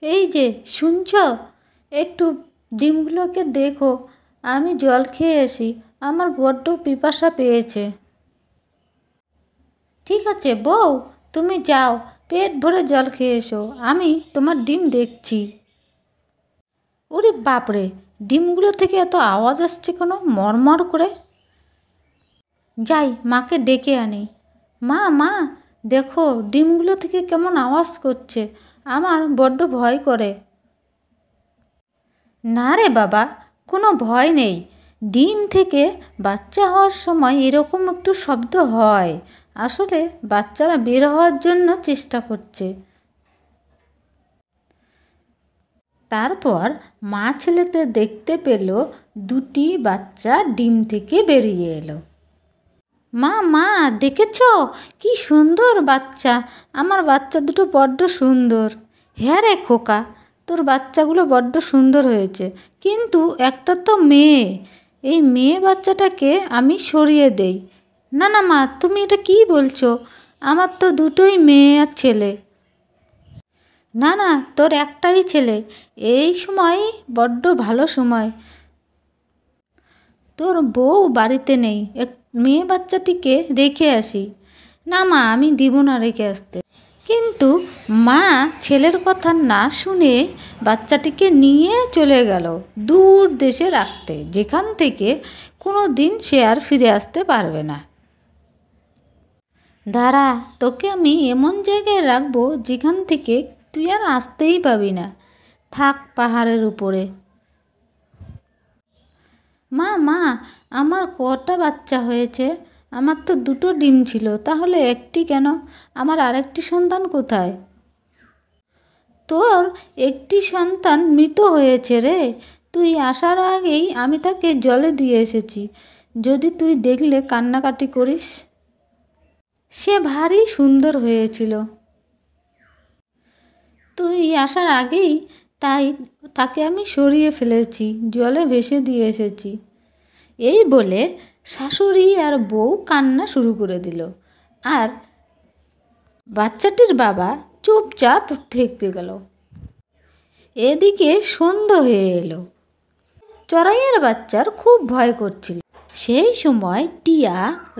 এই যে শুনছ, একটু ডিমগুলোকে দেখো, আমি জল খেয়ে আসি, আমার বড্ড পিপাসা পেয়েছে। ঠিক আছে বউ, তুমি যাও, পেট ভরে জল খেয়ে এসো, আমি তোমার ডিম দেখছি। ওরে বাপরে, ডিমগুলো থেকে এত আওয়াজ আসছে কেন মরমর করে? যাই মাকে ডেকে আনি। মা মা, দেখো ডিমগুলো থেকে কেমন আওয়াজ করছে, আমার বড্ড ভয় করে। না রে বাবা, কোনো ভয় নেই। ডিম থেকে বাচ্চা হওয়ার সময় এরকম একটু শব্দ হয়, আসলে বাচ্চারা বের হওয়ার জন্য চেষ্টা করছে। তারপর মা ছেলেতে দেখতে পেল দুটি বাচ্চা ডিম থেকে বেরিয়ে এলো। মা মা, দেখেছ কি সুন্দর বাচ্চা, আমার বাচ্চা দুটো বড্ড সুন্দর। হ্যাঁ রে খোকা, তোর বাচ্চাগুলো বড্ড সুন্দর হয়েছে, কিন্তু একটা তো মেয়ে, এই মেয়ে বাচ্চাটাকে আমি সরিয়ে দেই। না না মা, তুমি এটা কী বলছো? আমার তো দুটোই মেয়ে আর ছেলে। না না, তোর একটাই ছেলে। এই সময় বড্ড ভালো সময়, তোর বউ বাড়িতে নেই, মেয়ে বাচ্চাটিকে রেখে আসি। না মা, আমি দিব না রেখে আসতে। কিন্তু মা ছেলের কথা না শুনে বাচ্চাটিকে নিয়ে চলে গেল দূর দেশে রাখতে, যেখান থেকে কোনো দিন সে আর ফিরে আসতে পারবে না। দাঁড়া, তোকে আমি এমন জায়গায় রাখবো যেখান থেকে তুই আর আসতেই পাবি না। থাক পাহাড়ের উপরে। মা মা, আমার কটা বাচ্চা হয়েছে? আমার তো দুটো ডিম ছিল, তাহলে একটি কেন? আমার আরেকটি সন্তান কোথায়? তোর একটি সন্তান মৃত হয়েছে রে, তুই আসার আগেই আমি তাকে জলে দিয়ে এসেছি, যদি তুই দেখলে কান্নাকাটি করিস। সে ভারী সুন্দর হয়েছিল, তুই আসার আগেই তাই তাকে আমি সরিয়ে ফেলেছি, জলে ভেসে দিয়ে এসেছি। এই বলে শাশুড়ি আর বউ কান্না শুরু করে দিল, আর বাচ্চাটির বাবা চুপচাপ থেকে গেল। এদিকে সন্ধ্যা হয়ে এলো। চড়াইয়ের বাচ্চার খুব ভয় করছিল। সেই সময় টিয়া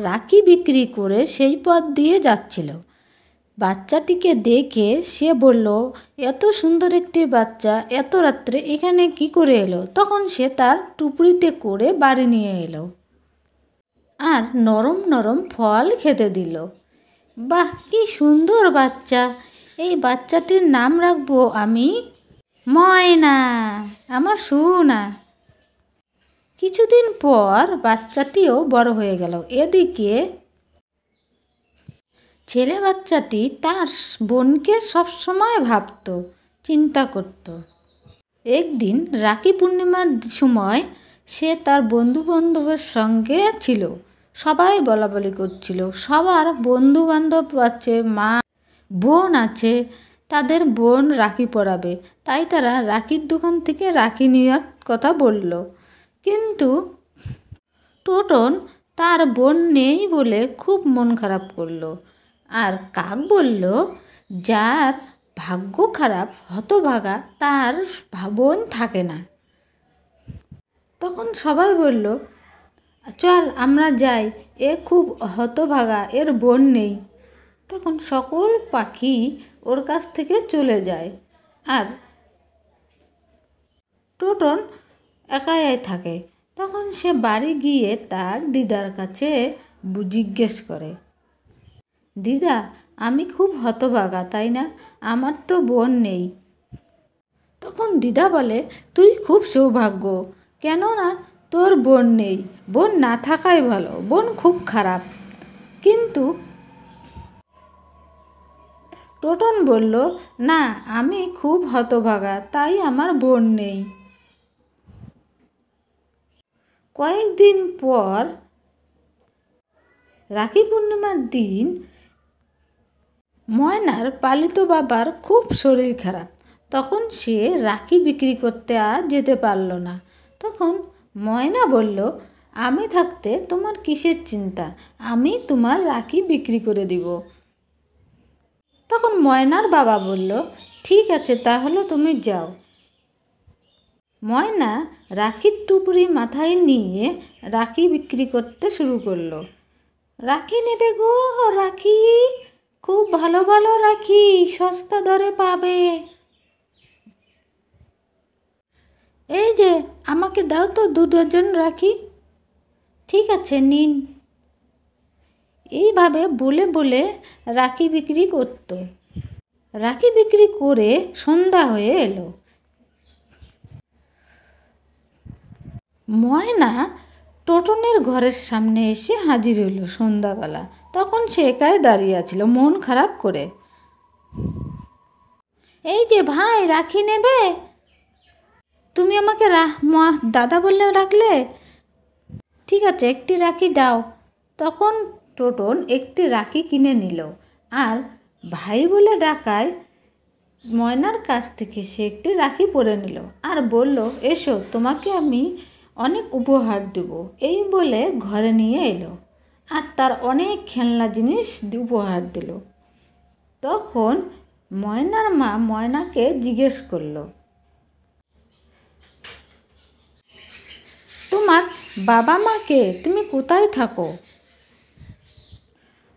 রাখি বিক্রি করে সেই পথ দিয়ে যাচ্ছিল। বাচ্চাটিকে দেখে সে বলল, এত সুন্দর একটি বাচ্চা এত রাত্রে এখানে কি করে এলো? তখন সে তার টুপরিতে করে বাড়ি নিয়ে এলো আর নরম নরম ফল খেতে দিল। বাহ, কি সুন্দর বাচ্চা! এই বাচ্চাটির নাম রাখবো আমি ময়না, আমার সোনা। কিছুদিন পর বাচ্চাটিও বড় হয়ে গেল। এদিকে ছেলে বাচ্চাটি তার বোনকে সবসময় ভাবত, চিন্তা করত। একদিন রাখি পূর্ণিমার সময় সে তার বন্ধু বান্ধবের সঙ্গে ছিল। সবাই বলাবলি করছিল, সবার বন্ধু বান্ধব আছে, মা বোন আছে, তাদের বোন রাখি পরাবে, তাই তারা রাখির দোকান থেকে রাখি নেওয়ার কথা বলল। কিন্তু টোটন তার বোন নেই বলে খুব মন খারাপ করলো। আর কাক বলল, যার ভাগ্য খারাপ, হতভাগা, তার বোন থাকে না। তখন সবাই বলল, চল আমরা যাই, এ খুব হতভাগা, এর বোন নেই। তখন সকল পাখি ওর কাছ থেকে চলে যায়, আর টোটন একাই থাকে। তখন সে বাড়ি গিয়ে তার দিদার কাছে জিজ্ঞেস করে, দিদা, আমি খুব হতভাগা, তাই না? আমার তো বোন নেই। তখন দিদা বলে, তুই খুব সৌভাগ্য, কেননা তোর বোন নেই। বোন না থাকাই ভালো, বোন খুব খারাপ। কিন্তু টোটন বলল, না, আমি খুব হতভাগা, তাই আমার বোন নেই। কয়েকদিন পর রাখি পূর্ণিমার দিন ময়নার পালিত বাবার খুব শরীর খারাপ। তখন সে রাখি বিক্রি করতে আর যেতে পারল না। তখন ময়না বলল, আমি থাকতে তোমার কিসের চিন্তা, আমি তোমার রাখি বিক্রি করে দিব। তখন ময়নার বাবা বলল, ঠিক আছে, তাহলে তুমি যাও। ময়না রাখির টুকরি মাথায় নিয়ে রাখি বিক্রি করতে শুরু করলো। রাখি নেবে গো, রাখি, খুব ভালো ভালো রাখি, সস্তা দরে পাবে। এই যে, আমাকে দাও তো 2 ডজন রাখি। ঠিক আছে, নিন। এইভাবে বলে বলে রাখি বিক্রি করত। রাখি বিক্রি করে সন্ধ্যা হয়ে এলো। ময়না টোটনের ঘরের সামনে এসে হাজির হইল সন্ধ্যাবেলা। তখন সে একাই দাঁড়িয়ে আছিল মন খারাপ করে। এই যে ভাই, রাখি নেবে? তুমি আমাকে দাদা বললে ডাকলে? ঠিক আছে, একটি রাখি দাও। তখন টোটন একটি রাখি কিনে নিল, আর ভাই বলে ডাকায় ময়নার কাছ থেকে সে একটি রাখি পরে নিল আর বলল, এসো, তোমাকে আমি অনেক উপহার দেব। এই বলে ঘরে নিয়ে এলো আর তার অনেক খেলনা জিনিস উপহার দিল। তখন ময়নার মা ময়নাকে জিজ্ঞেস করলো, তোমার বাবা মা কে? তুমি কোথায় থাকো?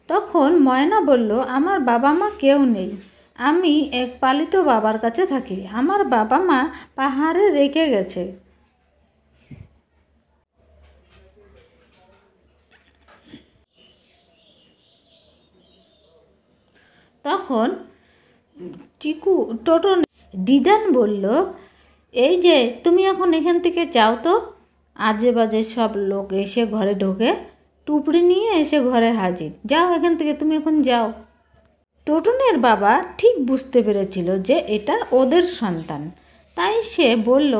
তখন ময়না বলল, আমার বাবা মা কেউ নেই, আমি এক পালিত বাবার কাছে থাকি। আমার বাবা মা পাহাড়ে রেখে গেছে। তখন টোটন দিদান বলল, এই যে, তুমি এখন এখান থেকে যাও তো। আজে বাজে সব লোক এসে ঘরে ঢোকে, টুপড়ি নিয়ে এসে ঘরে হাজির। যাও এখান থেকে, তুমি এখন যাও। টোটনের বাবা ঠিক বুঝতে পেরেছিল যে এটা ওদের সন্তান, তাই সে বলল,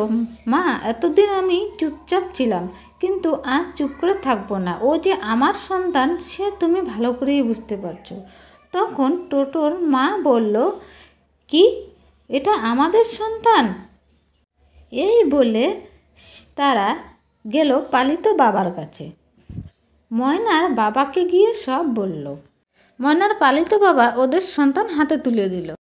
মা, এতদিন আমি চুপচাপ ছিলাম, কিন্তু আজ চুপ করে থাকবো না। ও যে আমার সন্তান সে তুমি ভালো করেই বুঝতে পারছো। তখন টোটোর মা বলল, কি, এটা আমাদের সন্তান? এই বলে তারা গেল পালিত বাবার কাছে। ময়নার বাবাকে গিয়ে সব বলল। ময়নার পালিত বাবা ওদের সন্তান হাতে তুলে দিল।